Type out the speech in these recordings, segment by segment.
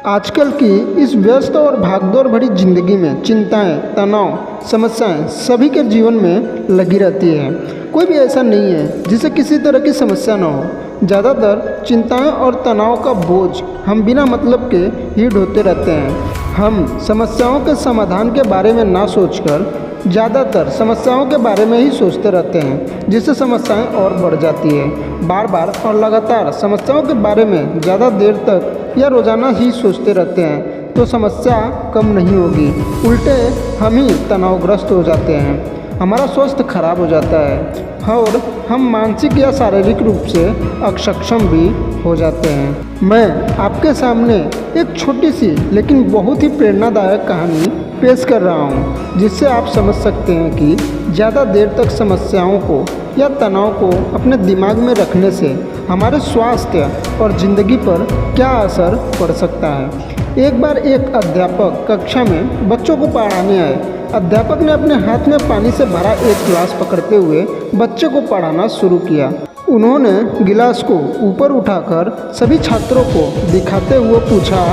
आजकल की इस व्यस्त और भागदौड़ भरी जिंदगी में चिंताएं, तनाव, समस्याएं सभी के जीवन में लगी रहती है। कोई भी ऐसा नहीं है जिसे किसी तरह की समस्या ना हो। ज़्यादातर चिंताएं और तनाव का बोझ हम बिना मतलब के ही ढोते रहते हैं। हम समस्याओं के समाधान के बारे में ना सोचकर ज़्यादातर समस्याओं के बारे में ही सोचते रहते हैं, जिससे समस्याएं और बढ़ जाती है। बार बार और लगातार समस्याओं के बारे में ज़्यादा देर तक या रोज़ाना ही सोचते रहते हैं तो समस्या कम नहीं होगी, उल्टे हम ही तनावग्रस्त हो जाते हैं, हमारा स्वास्थ्य खराब हो जाता है और हम मानसिक या शारीरिक रूप से अक्षम भी हो जाते हैं। मैं आपके सामने एक छोटी सी लेकिन बहुत ही प्रेरणादायक कहानी पेश कर रहा हूँ, जिससे आप समझ सकते हैं कि ज़्यादा देर तक समस्याओं को या तनाव को अपने दिमाग में रखने से हमारे स्वास्थ्य और ज़िंदगी पर क्या असर पड़ सकता है। एक बार एक अध्यापक कक्षा में बच्चों को पढ़ाने आए। अध्यापक ने अपने हाथ में पानी से भरा एक गिलास पकड़ते हुए बच्चे को पढ़ाना शुरू किया। उन्होंने गिलास को ऊपर उठाकर सभी छात्रों को दिखाते हुए पूछा,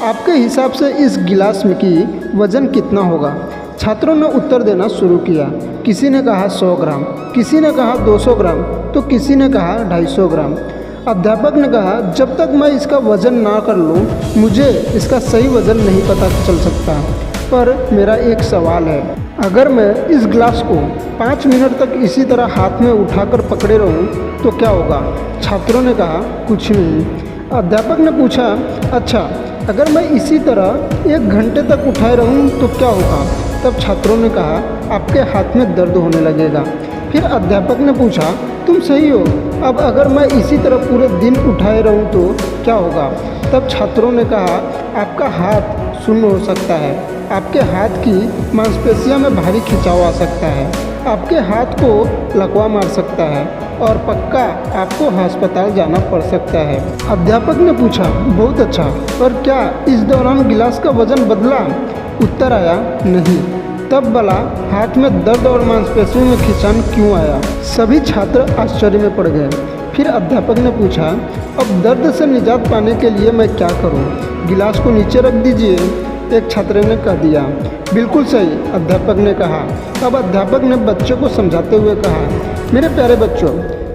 आपके हिसाब से इस गिलास में की वज़न कितना होगा? छात्रों ने उत्तर देना शुरू किया। किसी ने कहा 100 ग्राम, किसी ने कहा 200 ग्राम, तो किसी ने कहा 250 ग्राम। अध्यापक ने कहा, जब तक मैं इसका वज़न ना कर लूँ मुझे इसका सही वज़न नहीं पता चल सकता। पर मेरा एक सवाल है, अगर मैं इस गिलास को 5 मिनट तक इसी तरह हाथ में उठाकर पकड़े रहूं तो क्या होगा? छात्रों ने कहा, कुछ नहीं। अध्यापक ने पूछा, अच्छा अगर मैं इसी तरह 1 घंटे तक उठाए रहूं तो क्या होगा? तब छात्रों ने कहा, आपके हाथ में दर्द होने लगेगा। फिर अध्यापक ने पूछा, तुम सही हो, अब अगर मैं इसी तरह पूरे दिन उठाए रहूं तो क्या होगा? तब छात्रों ने कहा, आपका हाथ शून्य हो सकता है, आपके हाथ की मांसपेशियों में भारी खिंचाव आ सकता है, आपके हाथ को लकवा मार सकता है और पक्का आपको अस्पताल जाना पड़ सकता है। अध्यापक ने पूछा, बहुत अच्छा, पर क्या इस दौरान गिलास का वजन बदला? उत्तर आया, नहीं। तब भला हाथ में दर्द और मांसपेशियों में खिंचाव क्यों आया? सभी छात्र आश्चर्य में पड़ गए। फिर अध्यापक ने पूछा, अब दर्द से निजात पाने के लिए मैं क्या करूं? गिलास को नीचे रख दीजिए, एक छात्र ने कह दिया। बिल्कुल सही, अध्यापक ने कहा। अब अध्यापक ने बच्चों को समझाते हुए कहा, मेरे प्यारे बच्चों,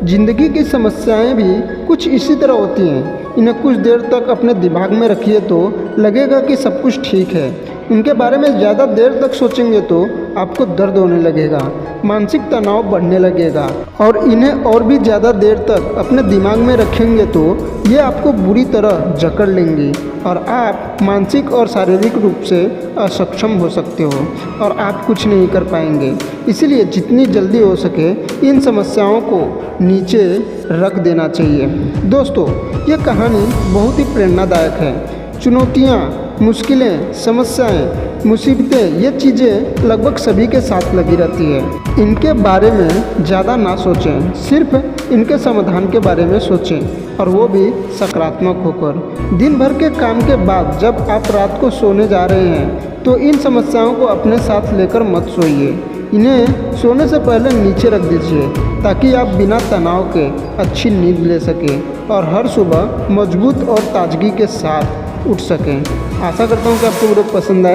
जिंदगी की समस्याएं भी कुछ इसी तरह होती हैं। इन्हें कुछ देर तक अपने दिमाग में रखिए तो लगेगा कि सब कुछ ठीक है। उनके बारे में ज़्यादा देर तक सोचेंगे तो आपको दर्द होने लगेगा, मानसिक तनाव बढ़ने लगेगा और इन्हें और भी ज़्यादा देर तक अपने दिमाग में रखेंगे तो ये आपको बुरी तरह जकड़ लेंगी और आप मानसिक और शारीरिक रूप से अक्षम हो सकते हो और आप कुछ नहीं कर पाएंगे। इसीलिए जितनी जल्दी हो सके इन समस्याओं को नीचे रख देना चाहिए। दोस्तों, ये कहानी बहुत ही प्रेरणादायक है। चुनौतियाँ, मुश्किलें, समस्याएं, मुसीबतें, ये चीज़ें लगभग सभी के साथ लगी रहती है। इनके बारे में ज़्यादा ना सोचें, सिर्फ इनके समाधान के बारे में सोचें और वो भी सकारात्मक होकर। दिन भर के काम के बाद जब आप रात को सोने जा रहे हैं तो इन समस्याओं को अपने साथ लेकर मत सोइए। इन्हें सोने से पहले नीचे रख दीजिए ताकि आप बिना तनाव के अच्छी नींद ले सकें और हर सुबह मजबूत और ताजगी के साथ उठ सकें। आशा करता हूँ कि आपको वीडियो पसंद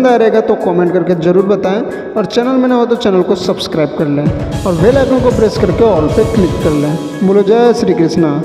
आया रहेगा तो कमेंट करके ज़रूर बताएं और चैनल में ना हो तो चैनल को सब्सक्राइब कर लें और बेल आइकन को प्रेस करके ऑल पे क्लिक कर लें। बोलो जय श्री कृष्णा।